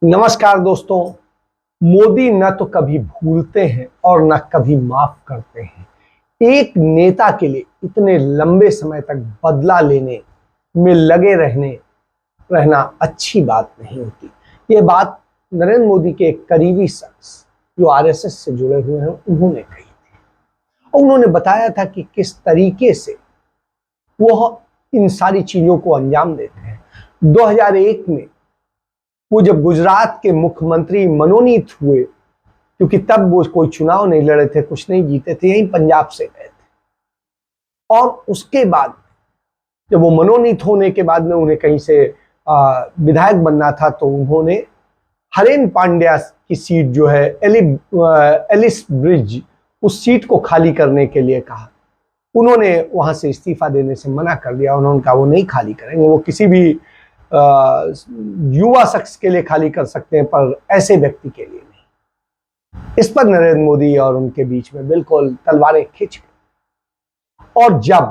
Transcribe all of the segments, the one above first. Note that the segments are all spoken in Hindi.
नमस्कार दोस्तों। मोदी न तो कभी भूलते हैं और न कभी माफ करते हैं। एक नेता के लिए इतने लंबे समय तक बदला लेने में लगे रहना अच्छी बात नहीं होती। ये बात नरेंद्र मोदी के एक करीबी शख्स जो आरएसएस से जुड़े हुए हैं उन्होंने कही थी और उन्होंने बताया था कि किस तरीके से वह इन सारी चीजों को अंजाम देते हैं। 2001 में वो जब गुजरात के मुख्यमंत्री मनोनीत हुए, क्योंकि तब वो कोई चुनाव नहीं लड़े थे, कुछ नहीं जीते थे, यहीं पंजाब से गए थे। और उसके बाद जब वो मनोनीत होने के बाद में उन्हें कहीं से विधायक बनना था, तो उन्होंने हरेन पांड्या की सीट जो है एलिस ब्रिज, उस सीट को खाली करने के लिए कहा। उन्होंने वहां से इस्तीफा देने से मना कर दिया। उन्होंने कहा वो नहीं खाली करेंगे, वो किसी भी युवा शख्स के लिए खाली कर सकते हैं पर ऐसे व्यक्ति के लिए नहीं। इस पर नरेंद्र मोदी और उनके बीच में बिल्कुल तलवारें खिंच गई। और जब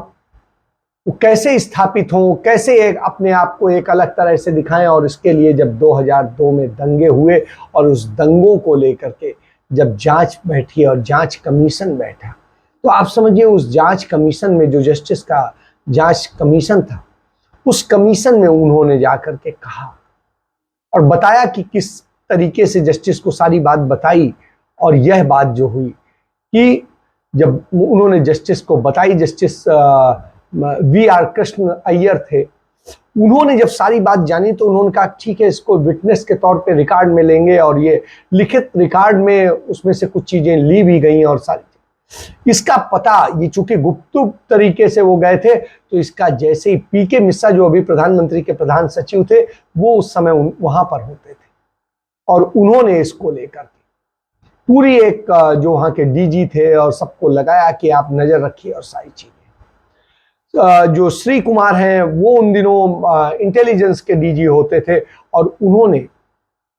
वो कैसे स्थापित हों, कैसे एक अपने आप को एक अलग तरह से दिखाएं, और इसके लिए जब 2002 में दंगे हुए और उस दंगों को लेकर के जब जांच बैठी और जांच कमीशन बैठा, तो आप समझिए उस जांच कमीशन में जो जस्टिस का जांच कमीशन था, उस कमीशन में उन्होंने जाकर के कहा और बताया कि किस तरीके से जस्टिस को सारी बात बताई। और यह बात जो हुई कि जब उन्होंने जस्टिस को बताई, जस्टिस वी.आर. कृष्ण अय्यर थे, उन्होंने जब सारी बात जानी तो उन्होंने कहा ठीक है, इसको विटनेस के तौर पे रिकॉर्ड में लेंगे। और ये लिखित रिकॉर्ड में उसमें से कुछ चीजें ली भी गई और सारी इसका पता, ये चूंकि गुप्त तरीके से वो गए थे, तो इसका जैसे ही पीके मिश्रा जो अभी प्रधानमंत्री के प्रधान सचिव थे, वो उस समय वहां पर होते थे और उन्होंने इसको लेकर पूरी एक जो वहां के डीजी थे और सबको लगाया कि आप नजर रखिए और सारी चीजें। जो श्री कुमार हैं वो उन दिनों इंटेलिजेंस के डीजी होते थे और उन्होंने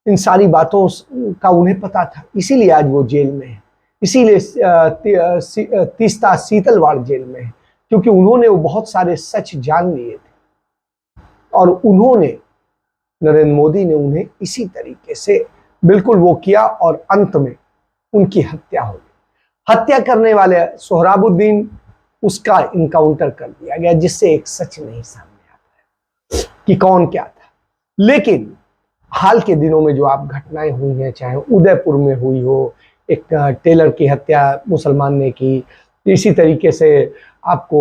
इन सारी बातों का उन्हें पता था, इसीलिए आज वो जेल में है। इसीलिए तीस्ता सीतलवाड़ जेल में है, क्योंकि उन्होंने वो बहुत सारे सच जान लिए थे और उन्होंने, नरेंद्र मोदी ने उन्हें इसी तरीके से बिल्कुल वो किया और अंत में उनकी हत्या हो गई। हत्या करने वाले सोहराबुद्दीन, उसका इनकाउंटर कर दिया गया, जिससे एक सच नहीं सामने आता है कि कौन क्या था। लेकिन हाल के दिनों में जो आप घटनाएं हुई हैं, चाहे उदयपुर में हुई हो, एक टेलर की हत्या मुसलमान ने की, इसी तरीके से आपको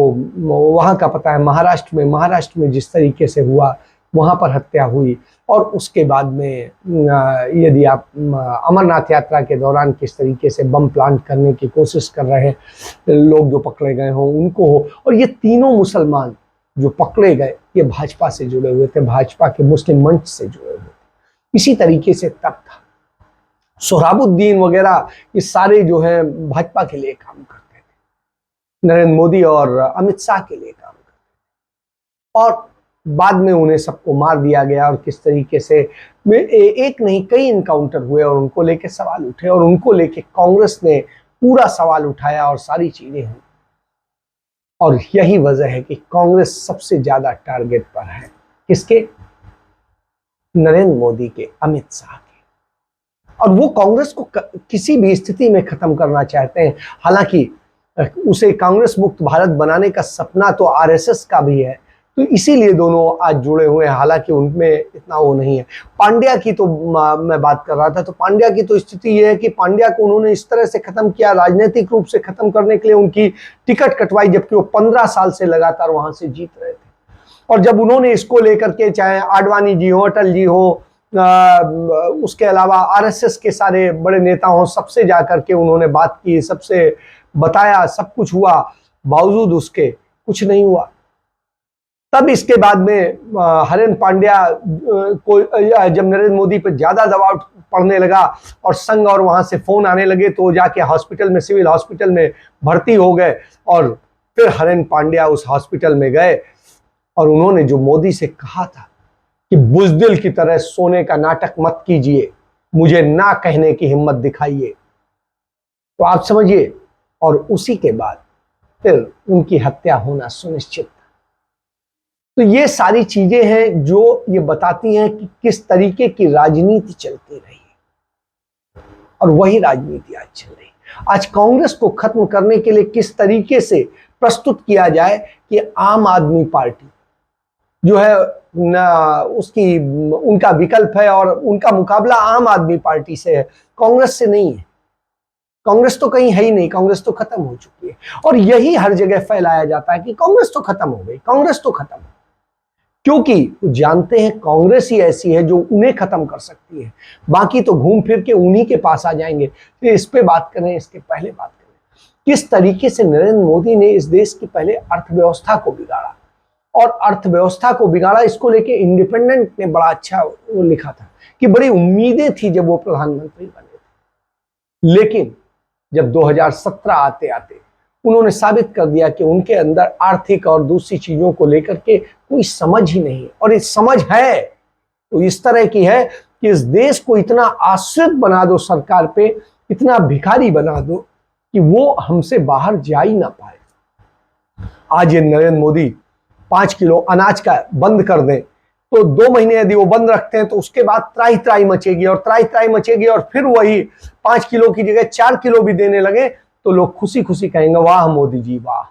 वहां का पता है महाराष्ट्र में जिस तरीके से हुआ, वहां पर हत्या हुई। और उसके बाद में यदि आप अमरनाथ यात्रा के दौरान किस तरीके से बम प्लांट करने की कोशिश कर रहे लोग जो पकड़े गए हों उनको हो, और ये तीनों मुसलमान जो पकड़े गए ये भाजपा से जुड़े हुए थे, भाजपा के मुस्लिम मंच से जुड़े हुए थे। इसी तरीके से तब था सोहराबुद्दीन वगैरह, ये सारे जो है भाजपा के लिए काम करते थे, नरेंद्र मोदी और अमित शाह के लिए काम करते थे। और बाद में उन्हें सबको मार दिया गया और किस तरीके से एक नहीं कई इनकाउंटर हुए और उनको लेके सवाल उठे और उनको लेके कांग्रेस ने पूरा सवाल उठाया और सारी चीजें हुई। और यही वजह है कि कांग्रेस सबसे ज्यादा टारगेट पर है, किसके? नरेंद्र मोदी के, अमित शाह के। और वो कांग्रेस को किसी भी स्थिति में खत्म करना चाहते हैं। हालांकि उसे कांग्रेस मुक्त भारत बनाने का सपना तो आरएसएस का भी है, तो इसीलिए दोनों आज जुड़े हुए हैं। हालांकि उनमें इतना वो नहीं है। पांड्या की तो मैं बात कर रहा था, तो पांड्या की तो स्थिति ये है कि पांड्या को उन्होंने इस तरह से खत्म किया, राजनीतिक रूप से खत्म करने के लिए उनकी टिकट कटवाई, जबकि वो 15 साल से लगातार वहां से जीत रहे थे। और जब उन्होंने इसको लेकर के, चाहे आडवाणी जी हो, अटल जी हो, उसके अलावा आरएसएस के सारे बड़े नेता हों, सबसे जाकर के उन्होंने बात की, सबसे बताया, सब कुछ हुआ, बावजूद उसके कुछ नहीं हुआ। तब इसके बाद में हरेन पांड्या को जब नरेंद्र मोदी पर ज्यादा दबाव पड़ने लगा और संघ और वहां से फोन आने लगे, तो जाके हॉस्पिटल में, सिविल हॉस्पिटल में भर्ती हो गए। और फिर हरेन पांड्या उस हॉस्पिटल में गए और उन्होंने जो मोदी से कहा था कि बुज़दिल की तरह सोने का नाटक मत कीजिए, मुझे ना कहने की हिम्मत दिखाइए, तो आप समझिए। और उसी के बाद फिर उनकी हत्या होना सुनिश्चित। तो ये सारी चीजें हैं जो ये बताती हैं कि किस तरीके की राजनीति चलती रही है, और वही राजनीति आज चल रही है। आज कांग्रेस को खत्म करने के लिए किस तरीके से प्रस्तुत किया जाए कि आम आदमी पार्टी जो है उसकी उनका विकल्प है और उनका मुकाबला आम आदमी पार्टी से है, कांग्रेस से नहीं है। कांग्रेस तो कहीं है ही नहीं, कांग्रेस तो खत्म हो चुकी है। और यही हर जगह फैलाया जाता है कि कांग्रेस तो खत्म हो गई, कांग्रेस तो खत्म हो, क्योंकि वो जानते हैं कांग्रेस ही ऐसी है जो उन्हें खत्म कर सकती है, बाकी तो घूम फिर के उन्हीं के पास आ जाएंगे। तो इस पे बात करें, इसके पहले बात करें किस तरीके से नरेंद्र मोदी ने इस देश की पहले अर्थव्यवस्था को बिगाड़ा, और अर्थव्यवस्था को बिगाड़ा इसको लेके इंडिपेंडेंट ने बड़ा अच्छा वो लिखा था कि बड़ी उम्मीदें थी जब वो प्रधानमंत्री बने थे, लेकिन जब 2017 आते आते उन्होंने साबित कर दिया कि उनके अंदर आर्थिक और दूसरी चीजों को लेकर के कोई समझ ही नहीं, और इस समझ है तो इस तरह की है कि इस देश को इतना आश्रित बना दो सरकार पे, इतना भिखारी बना दो कि वो हमसे बाहर जा ही ना पाए। आज ये नरेंद्र मोदी 5 किलो अनाज का बंद कर दें तो 2 महीने यदि वो बंद रखते हैं तो उसके बाद त्राही त्राही मचेगी, और त्राही त्राही मचेगी, और फिर वही 5 किलो की जगह 4 किलो भी देने लगे तो लोग खुशी खुशी कहेंगे वाह मोदी जी वाह।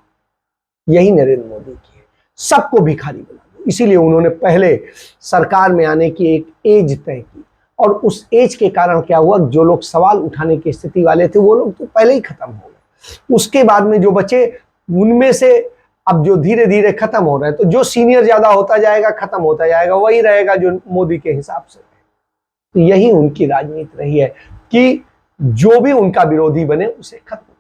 यही नरेंद्र मोदी की है, सबको भिखारी बना दो। इसीलिए उन्होंने पहले सरकार में आने की एक एज तय की, और उस एज के कारण क्या हुआ, जो लोग सवाल उठाने की स्थिति वाले थे वो लोग तो पहले ही खत्म हो गए। उसके बाद में जो बचे उनमें से अब जो धीरे धीरे खत्म हो रहे हैं, तो जो सीनियर ज्यादा होता जाएगा खत्म होता जाएगा, वही रहेगा जो मोदी के हिसाब से। तो यही उनकी राजनीति रही है कि जो भी उनका विरोधी बने उसे खत्म कर।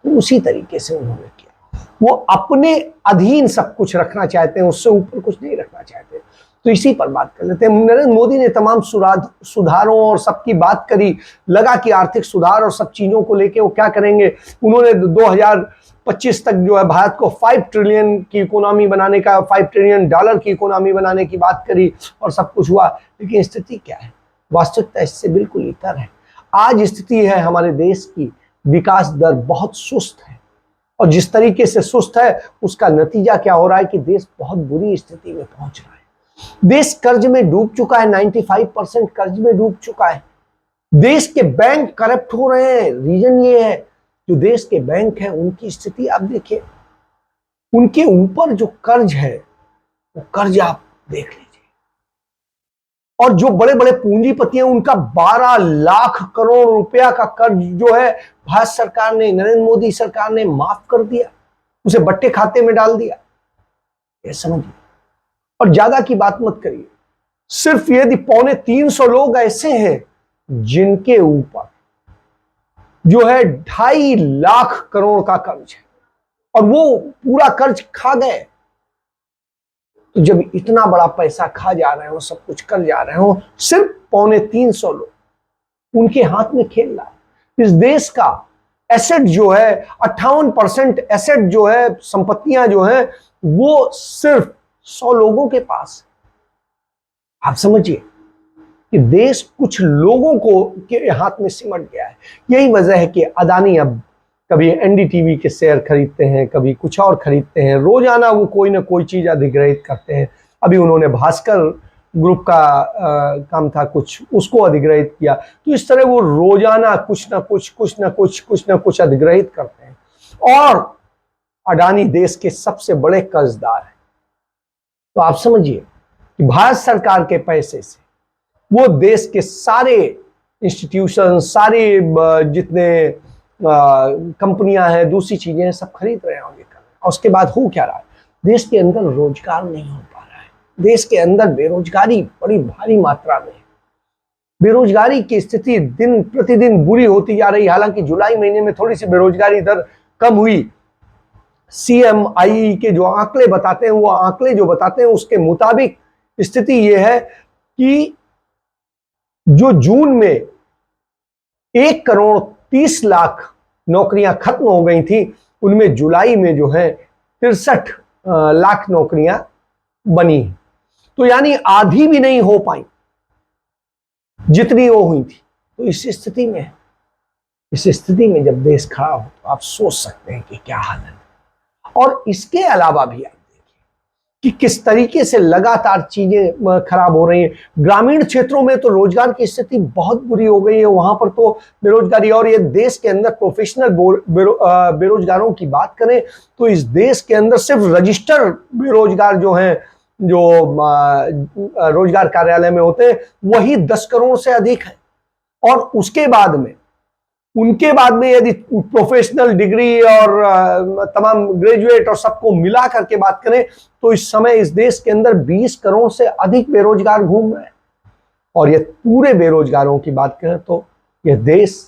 तो उसी तरीके से उन्होंने किया, वो अपने अधीन सब कुछ रखना चाहते हैं, उससे ऊपर कुछ नहीं रखना चाहते। तो इसी पर बात कर लेते हैं। नरेंद्र मोदी ने तमाम सुधारों और सबकी बात करी, लगा कि आर्थिक सुधार और सब चीजों को लेके वो क्या करेंगे। उन्होंने 2025 तक जो है भारत को 5 ट्रिलियन की इकोनॉमी बनाने का, $5 ट्रिलियन की इकोनॉमी बनाने की बात करी, और सब कुछ हुआ। लेकिन स्थिति क्या है, वास्तविकता इससे बिल्कुल इतर है। आज स्थिति है हमारे देश की, विकास दर बहुत सुस्त है, और जिस तरीके से सुस्त है उसका नतीजा क्या हो रहा है कि देश बहुत बुरी स्थिति में पहुंच रहा है। देश कर्ज में डूब चुका है, 95% कर्ज में डूब चुका है। देश के बैंक करप्ट हो रहे हैं। रीजन ये है, जो देश के बैंक हैं उनकी स्थिति आप देखिए, उनके ऊपर जो कर्ज है वो कर्ज आप देख लीजिए, और जो बड़े बड़े पूंजीपति हैं उनका 12 लाख करोड़ रुपया का कर्ज जो है भारत सरकार ने, नरेंद्र मोदी सरकार ने माफ कर दिया, उसे बट्टे खाते में डाल दिया। ये समझिए, और ज्यादा की बात मत करिए। सिर्फ यदि 250 लोग ऐसे हैं जिनके ऊपर जो है 2.5 लाख करोड़ का कर्ज है, और वो पूरा कर्ज खा गए, तो जब इतना बड़ा पैसा खा जा रहे हो, सब कुछ कर जा रहे हो, सिर्फ 250 लोग उनके हाथ में खेल रहा है। इस देश का एसेट जो है 58% एसेट जो है, संपत्तियां जो है, वो सिर्फ 100 लोगों के पास। आप समझिए कि देश कुछ लोगों को के हाथ में सिमट गया है। यही वजह है कि अदानी अब कभी एनडीटीवी के शेयर खरीदते हैं, कभी कुछ और खरीदते हैं, रोजाना वो कोई ना कोई चीज अधिग्रहित करते हैं। अभी उन्होंने भास्कर ग्रुप का काम था कुछ, उसको अधिग्रहित किया। तो इस तरह वो रोजाना कुछ ना कुछ अधिग्रहित करते हैं, और अडानी देश के सबसे बड़े कर्जदार हैं। तो आप समझिए कि भारत सरकार के पैसे से वो देश के सारे इंस्टीट्यूशन, सारे जितने कंपनियां हैं, दूसरी चीजें हैं, सब खरीद रहे हैं और ये कर रहे हैं। और उसके बाद हो क्या रहा है, देश के अंदर रोजगार नहीं हो पा रहा है। देश के अंदर बेरोजगारी बड़ी भारी मात्रा में है। बेरोजगारी की स्थिति दिन प्रतिदिन बुरी होती जा रही। हालांकि जुलाई महीने में थोड़ी सी बेरोजगारी दर कम हुई। CMI के जो आंकड़े बताते हैं, वो आंकड़े जो बताते हैं उसके मुताबिक स्थिति ये है कि जो जून में 1,30,00,000 नौकरियां खत्म हो गई थी, उनमें जुलाई में जो है 63 लाख नौकरियां बनी। तो यानी आधी भी नहीं हो पाई जितनी वो हुई थी। तो इस स्थिति में, इस स्थिति में जब देश खड़ा हो तो आप सोच सकते हैं कि क्या हाल है। और इसके अलावा भी आप देखिए, कि किस तरीके से लगातार चीजें खराब हो रही हैं। ग्रामीण क्षेत्रों में तो रोजगार की स्थिति बहुत बुरी हो गई है, वहां पर तो बेरोजगारी, और ये देश के अंदर प्रोफेशनल बेरोजगारों की बात करें तो इस देश के अंदर सिर्फ रजिस्टर बेरोजगार जो हैं, जो रोजगार कार्यालय में होते हैं, वही 10 करोड़ से अधिक है। और उनके बाद में यदि प्रोफेशनल डिग्री और तमाम ग्रेजुएट और सबको मिला करके बात करें तो इस समय इस देश के अंदर 20 करोड़ से अधिक बेरोजगार घूम रहे हैं। और ये पूरे बेरोजगारों की बात करें तो यह देश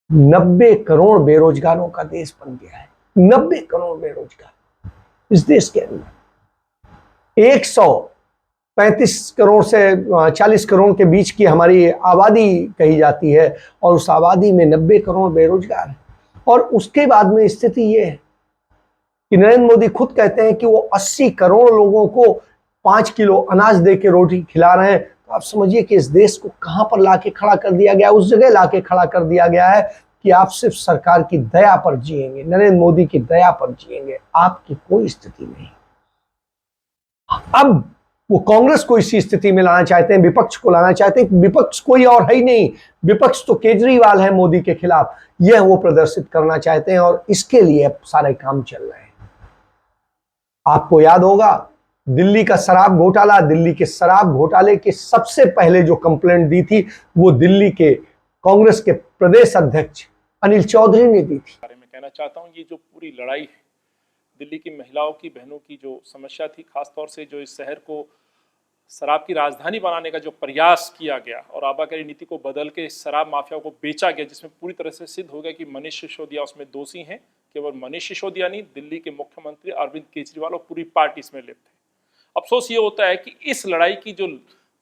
90 करोड़ बेरोजगारों का देश बन गया है। 90 करोड़ बेरोजगार इस देश के अंदर। 135 करोड़ से 40 करोड़ के बीच की हमारी आबादी कही जाती है और उस आबादी में 90 करोड़ बेरोजगार है। और उसके बाद में स्थिति ये है कि नरेंद्र मोदी खुद कहते हैं कि वो 80 करोड़ लोगों को 5 किलो अनाज दे के रोटी खिला रहे हैं। तो आप समझिए कि इस देश को कहां पर लाके खड़ा कर दिया गया, उस जगह लाके खड़ा कर दिया गया है कि आप सिर्फ सरकार की दया पर जिएंगे, नरेंद्र मोदी की दया पर जिएंगे, आपकी कोई स्थिति नहीं। अब वो कांग्रेस को इसी स्थिति में लाना चाहते हैं, विपक्ष को लाना चाहते हैं। विपक्ष कोई और है ही नहीं, विपक्ष तो केजरीवाल है मोदी के खिलाफ, यह वो प्रदर्शित करना चाहते हैं और इसके लिए सारे काम चल रहे हैं। आपको याद होगा दिल्ली का शराब घोटाला, दिल्ली के शराब घोटाले के सबसे पहले जो कंप्लेंट दी थी वो दिल्ली के कांग्रेस के प्रदेश अध्यक्ष अनिल चौधरी ने दी थी। मैं कहना चाहता हूं ये जो पूरी लड़ाई है दिल्ली की महिलाओं की, बहनों की जो समस्या थी, खासतौर से जो इस शहर को शराब की राजधानी बनाने का जो प्रयास किया गया और आबाकारी नीति को बदल के शराब माफिया को बेचा गया, जिसमें पूरी तरह से सिद्ध हो गया कि मनीष सिसोदिया उसमें दोषी हैं। केवल मनीष सिसोदिया नहीं, दिल्ली के मुख्यमंत्री अरविंद केजरीवाल और पूरी पार्टी इसमें लिप्त है। अफसोस ये होता है कि इस लड़ाई की जो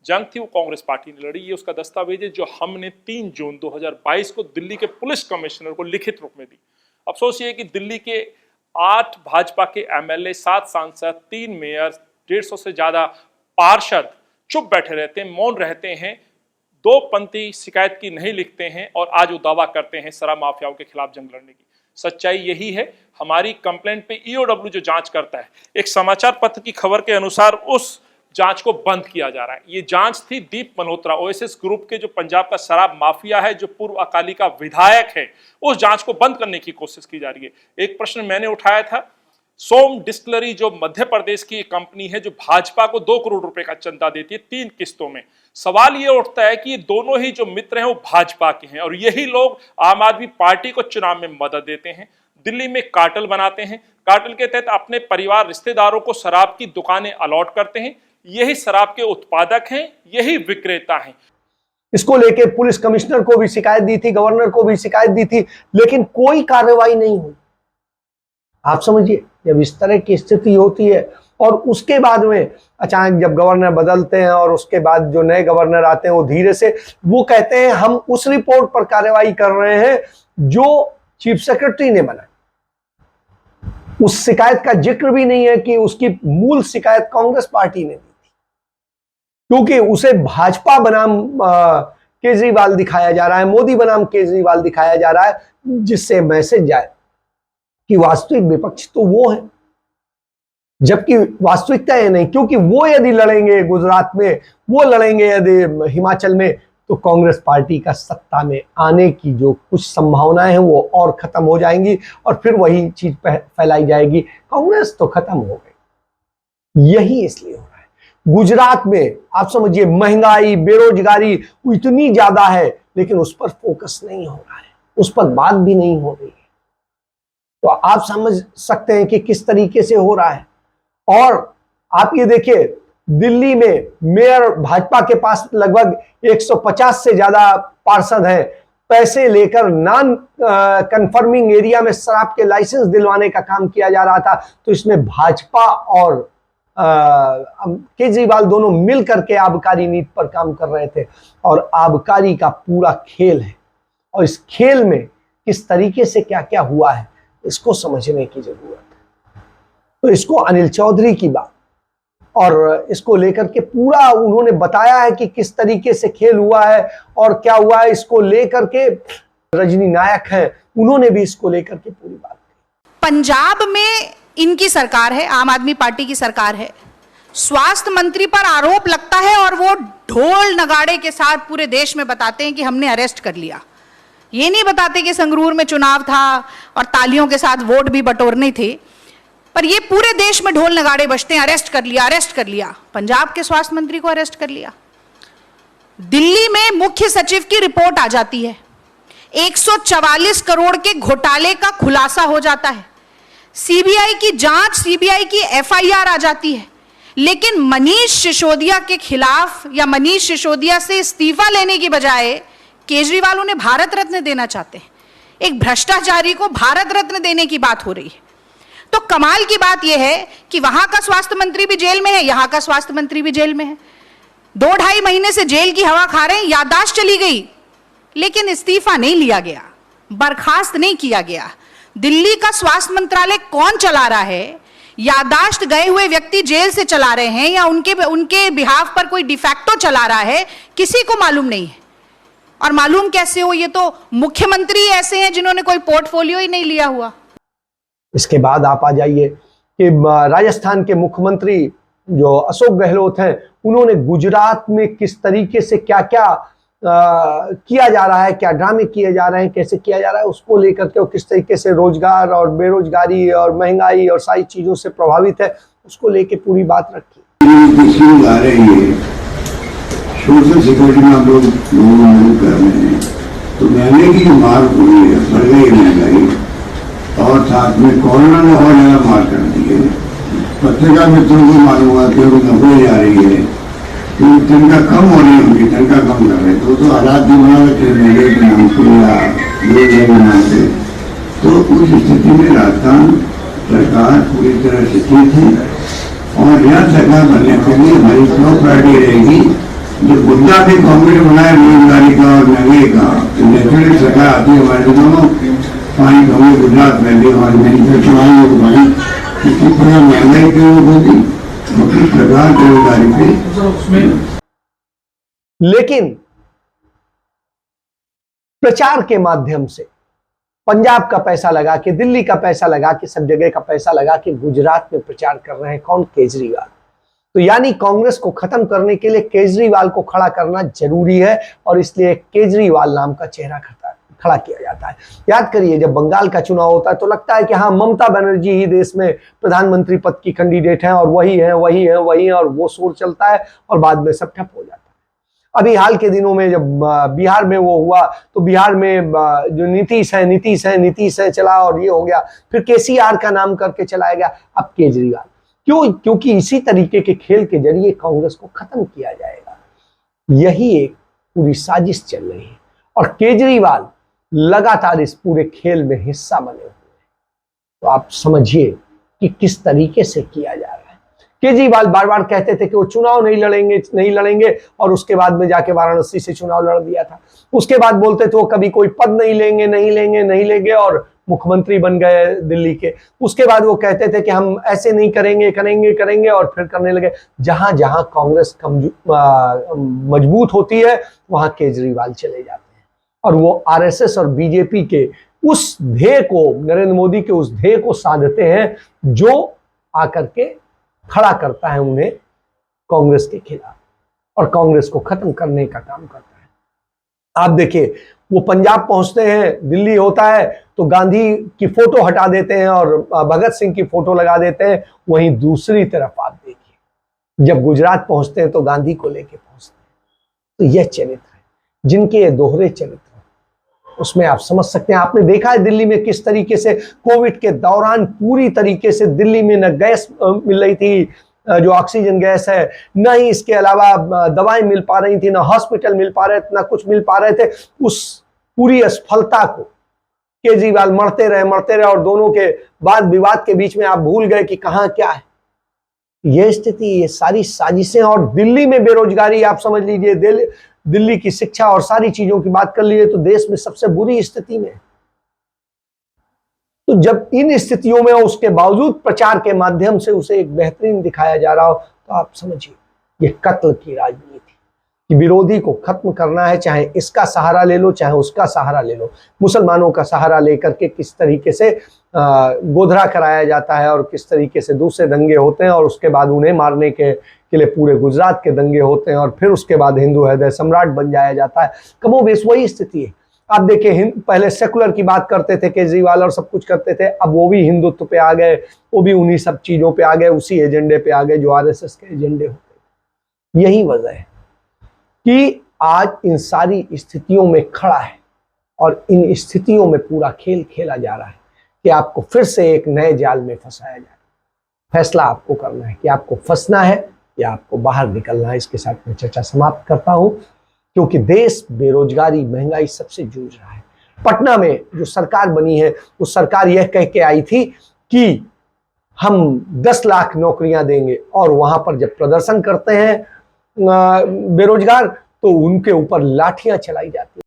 जंग थी वो कांग्रेस पार्टी ने लड़ी। ये उसका दस्तावेज है जो हमने 3 जून 2022 को दिल्ली के पुलिस कमिश्नर को लिखित रूप में दी। अफसोस ये है कि दिल्ली के 8 भाजपा के एमएलए, 7 सांसद, 3 मेयर, 150 से ज्यादा पार्षद चुप बैठे रहते हैं, मौन रहते हैं, 2 पंक्ति शिकायत की नहीं लिखते हैं और आज वो दावा करते हैं शराब माफियाओं के खिलाफ जंग लड़ने की। सच्चाई यही है। हमारी कंप्लेंट पे ईओडब्ल्यू जो जांच करता है, एक समाचार पत्र की खबर के अनुसार उस जांच को बंद किया जा रहा है। ये जांच थी दीप मल्होत्रा, ओएसएस ग्रुप के जो पंजाब का शराब माफिया है, जो पूर्व अकाली का विधायक है, उस जांच को बंद करने की कोशिश की जा रही है। एक प्रश्न मैंने उठाया था, सोम डिस्टिलरी जो मध्य प्रदेश की एक कंपनी है जो भाजपा को 2 करोड़ रुपए का चंदा देती है 3 किस्तों में। सवाल ये उठता है कि ये दोनों ही जो मित्र हैं वो भाजपा के हैं और यही लोग आम आदमी पार्टी को चुनाव में मदद देते हैं, दिल्ली में कार्टेल बनाते हैं, कार्टेल के तहत अपने परिवार रिश्तेदारों को शराब की दुकानें अलॉट करते हैं। यही शराब के उत्पादक हैं, यही विक्रेता हैं। इसको लेके पुलिस कमिश्नर को भी शिकायत दी थी, गवर्नर को भी शिकायत दी थी, लेकिन कोई कार्रवाई नहीं हुई। आप समझिए जब इस तरह की स्थिति होती है और उसके बाद में अचानक जब गवर्नर बदलते हैं और उसके बाद जो नए गवर्नर आते हैं वो धीरे से वो कहते हैं हम उस रिपोर्ट पर कार्रवाई कर रहे हैं जो चीफ सेक्रेटरी ने बनाई। उस शिकायत का जिक्र भी नहीं है कि उसकी मूल शिकायत कांग्रेस पार्टी ने दी थी, क्योंकि उसे भाजपा बनाम केजरीवाल दिखाया जा रहा है, मोदी बनाम केजरीवाल दिखाया जा रहा है, जिससे मैसेज जाए कि वास्तविक विपक्ष तो वो है, जबकि वास्तविकता है नहीं। क्योंकि वो यदि लड़ेंगे गुजरात में, वो लड़ेंगे यदि हिमाचल में, तो कांग्रेस पार्टी का सत्ता में आने की जो कुछ संभावनाएं हैं वो और खत्म हो जाएंगी और फिर वही चीज फैलाई जाएगी, कांग्रेस तो खत्म हो गई। यही इसलिए हो रहा है। गुजरात में आप समझिए महंगाई, बेरोजगारी इतनी ज्यादा है, लेकिन उस पर फोकस नहीं हो रहा है, उस पर बात भी नहीं हो रही है। तो आप समझ सकते हैं कि किस तरीके से हो रहा है। और आप ये देखिए दिल्ली में मेयर भाजपा के पास लगभग 150 से ज्यादा पार्षद हैं, पैसे लेकर नॉन कंफर्मिंग एरिया में शराब के लाइसेंस दिलवाने का काम किया जा रहा था। तो इसमें भाजपा और केजरीवाल दोनों मिल करके आबकारी नीति पर काम कर रहे थे और आबकारी का पूरा खेल है और इस खेल में किस तरीके से क्या क्या हुआ है इसको समझने की जरूरत है। तो इसको अनिल चौधरी की बात और इसको लेकर के पूरा उन्होंने बताया है कि किस तरीके से खेल हुआ है और क्या हुआ है। इसको लेकर के रजनी नायक हैं, उन्होंने भी इसको लेकर के पूरी बात की। पंजाब में इनकी सरकार है, आम आदमी पार्टी की सरकार है, स्वास्थ्य मंत्री पर आरोप लगता है और वो ढोल नगाड़े के साथ पूरे देश में बताते हैं कि हमने अरेस्ट कर लिया। ये नहीं बताते कि संगरूर में चुनाव था और तालियों के साथ वोट भी बटोरने थे, पर ये पूरे देश में ढोल नगाड़े बजते हैं, अरेस्ट कर लिया, अरेस्ट कर लिया। पंजाब के स्वास्थ्य मंत्री को अरेस्ट कर लिया। दिल्ली में मुख्य सचिव की रिपोर्ट आ जाती है, 144 करोड़ के घोटाले का खुलासा हो जाता है, सीबीआई की जांच, सीबीआई की एफआईआर आ जाती है, लेकिन मनीष सिसोदिया के खिलाफ या मनीष सिसोदिया से इस्तीफा लेने की बजाय केजरीवाल उन्हें भारत रत्न देना चाहते हैं। एक भ्रष्टाचारी को भारत रत्न देने की बात हो रही है। तो कमाल की बात यह है कि वहां का स्वास्थ्य मंत्री भी जेल में है, यहां का स्वास्थ्य मंत्री भी जेल में है। 2-2.5 महीने से जेल की हवा खा रहे हैं, याददाश्त चली गई, लेकिन इस्तीफा नहीं लिया गया, बर्खास्त नहीं किया गया। दिल्ली का स्वास्थ्य मंत्रालय कौन चला रहा है? याददाश्त गए हुए व्यक्ति जेल से चला रहे हैं या उनके बिहाफ पर कोई डिफैक्टो चला रहा है, किसी को मालूम नहीं है। और मालूम कैसे हो? ये तो मुख्यमंत्री ऐसे हैं जिन्होंने कोई पोर्टफोलियो ही नहीं लिया हुआ। इसके बाद आप आ जाइए कि राजस्थान के मुख्यमंत्री जो अशोक गहलोत हैं, उन्होंने गुजरात में किस तरीके से क्या क्या किया जा रहा है, क्या ड्रामे किए जा रहे हैं, कैसे किया जा रहा है, उसको लेकर के, किस तरीके से रोजगार और बेरोजगारी और महंगाई और सारी चीजों से प्रभावित है, उसको लेके पूरी बात रखी। सोशल सिक्योरिटी में आप लोग मदद कर रहे हैं, तो महंगाई की मार हुई है, बढ़ गई महंगाई, और साथ में कोरोना ने और ज्यादा मार कर दी है। पत्रिका मित्रों को मालूम हुआ कि उनकी नौकरी जा रही है, क्योंकि तनख्वाह कम हो रही है, उनकी तनख्वाह कम कर रहे, तो हालात भी बना रखे महंगाई के नाम से या बेरोजगारी के नाम से। तो उस स्थिति में राजस्थान सरकार पूरी तरह से ठीक है, और यह सरकार बनने के लिए हमारी टॉप प्रायोरिटी रहेगी जो मुद्दा भी कांग्रेस बनाए बेरोजगारी का और महंगाई का। नेचुरल सरकार आती है हमारे दोनों पानी होंगे, गुजरात में भी हमारी मैन्युफैक्चरिंग को बनी, किसी प्रकार महंगाई की होगी, किस प्रकार बेरोजगारी पे। लेकिन प्रचार के माध्यम से पंजाब का पैसा लगा के, दिल्ली का पैसा लगा के, सब जगह का पैसा लगा के गुजरात में प्रचार कर रहे हैं कौन? केजरीवाल। तो यानी कांग्रेस को खत्म करने के लिए केजरीवाल को खड़ा करना जरूरी है, और इसलिए केजरीवाल नाम का चेहरा खड़ा किया जाता है। याद करिए, जब बंगाल का चुनाव होता है तो लगता है कि हाँ, ममता बनर्जी ही देश में प्रधानमंत्री पद की कैंडिडेट हैं और वही है, और वो शोर चलता है और बाद में सब ठप हो जाता है। अभी हाल के दिनों में जब बिहार में वो हुआ, तो बिहार में जो नीतीश है चला और ये हो गया, फिर केसीआर का नाम करके चलाया गया, अब केजरीवाल। क्यों? क्योंकि इसी तरीके के खेल के जरिए कांग्रेस को खत्म किया जाएगा। यही एक पूरी साजिश चल रही है, और केजरीवाल लगातार इस पूरे खेल में हिस्सा बने हुए हैं। तो आप समझिए कि किस तरीके से किया जा रहा है। केजरीवाल बार बार कहते थे कि वो चुनाव नहीं लड़ेंगे, और उसके बाद में जाके वाराणसी से चुनाव लड़ दिया था। उसके बाद बोलते थे वो कभी कोई पद नहीं लेंगे, और मुख्यमंत्री बन गए दिल्ली के। उसके बाद वो कहते थे कि हम ऐसे नहीं करेंगे, और फिर करने लगे। जहां जहां कांग्रेस मजबूत होती है, वहां केजरीवाल चले जाते हैं, और वो आरएसएस और बीजेपी के उस ध्येय को, नरेंद्र मोदी के उस ध्येय को साधते हैं जो आकर के खड़ा करता है उन्हें कांग्रेस के खिलाफ, और कांग्रेस को खत्म करने का काम करता है। आप देखिए, वो पंजाब पहुंचते हैं, दिल्ली होता है तो गांधी की फोटो हटा देते हैं और भगत सिंह की फोटो लगा देते हैं। वहीं दूसरी तरफ आप देखिए, जब गुजरात पहुंचते हैं तो गांधी को लेके पहुंचते हैं। तो यह चरित्र है, जिनके ये दोहरे चरित्र, उसमें आप समझ सकते हैं। आपने देखा है दिल्ली में किस तरीके से कोविड के दौरान पूरी तरीके से दिल्ली में न गैस मिल रही थी, जो ऑक्सीजन गैस है, न ही इसके अलावा दवाएं मिल पा रही थी, न हॉस्पिटल मिल पा रहे थे, ना कुछ मिल पा रहे थे। उस पूरी असफलता को केजरीवाल मरते रहे, और दोनों के वाद विवाद के बीच में आप भूल गए कि कहां क्या है। यह स्थिति, ये सारी साजिशें, और दिल्ली में बेरोजगारी आप समझ लीजिए, दिल्ली की शिक्षा और सारी चीजों की बात कर लीजिए तो देश में सबसे बुरी स्थिति में। तो जब इन स्थितियों में उसके बावजूद प्रचार के माध्यम से उसे एक बेहतरीन दिखाया जा रहा हो, तो आप समझिए ये कत्ल की राजनीति। कि विरोधी को खत्म करना है, चाहे इसका सहारा ले लो चाहे उसका सहारा ले लो। मुसलमानों का सहारा लेकर के किस तरीके से गोधरा कराया जाता है और किस तरीके से दूसरे दंगे होते हैं और उसके बाद उन्हें मारने के लिए पूरे गुजरात के दंगे होते हैं और फिर उसके बाद हिंदू हृदय सम्राट बन जाया जाता है। कमोबेश वही स्थिति है। आप देखिए, पहले सेकुलर की बात करते थे केजरीवाल और सब कुछ करते थे, अब वो भी हिंदुत्व पे आ गए, वो भी उन्हीं सब चीजों पे आ गए, उसी एजेंडे पे आ गए जो आरएसएस के एजेंडे होते। यही वजह है कि आज इन सारी स्थितियों में खड़ा है और इन स्थितियों में पूरा खेल खेला जा रहा है कि आपको फिर से एक नए जाल में फंसाया जाए। फैसला आपको करना है कि आपको फंसना है या आपको बाहर निकलना है। इसके साथ मैं चर्चा समाप्त करता हूं, क्योंकि देश बेरोजगारी महंगाई सबसे जूझ रहा है। पटना में जो सरकार बनी है वो सरकार यह कह के आई थी कि हम 10 लाख नौकरियां देंगे, और वहां पर जब प्रदर्शन करते हैं बेरोजगार तो उनके ऊपर लाठियां चलाई जाती है।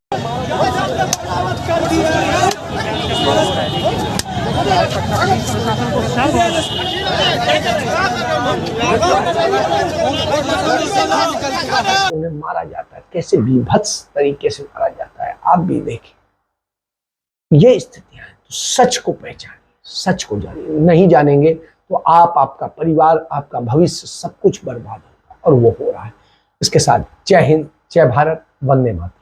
उन्हें मारा जाता है, कैसे बीभत्स तरीके से मारा जाता है, आप भी देखें। ये स्थितियां हैं। तो सच को पहचानिए, सच को जानिए। नहीं जानेंगे तो आप, आपका परिवार, आपका भविष्य सब कुछ बर्बाद होगा, और वो हो रहा है। इसके साथ जय हिंद, जय भारत, वंदे मातरम।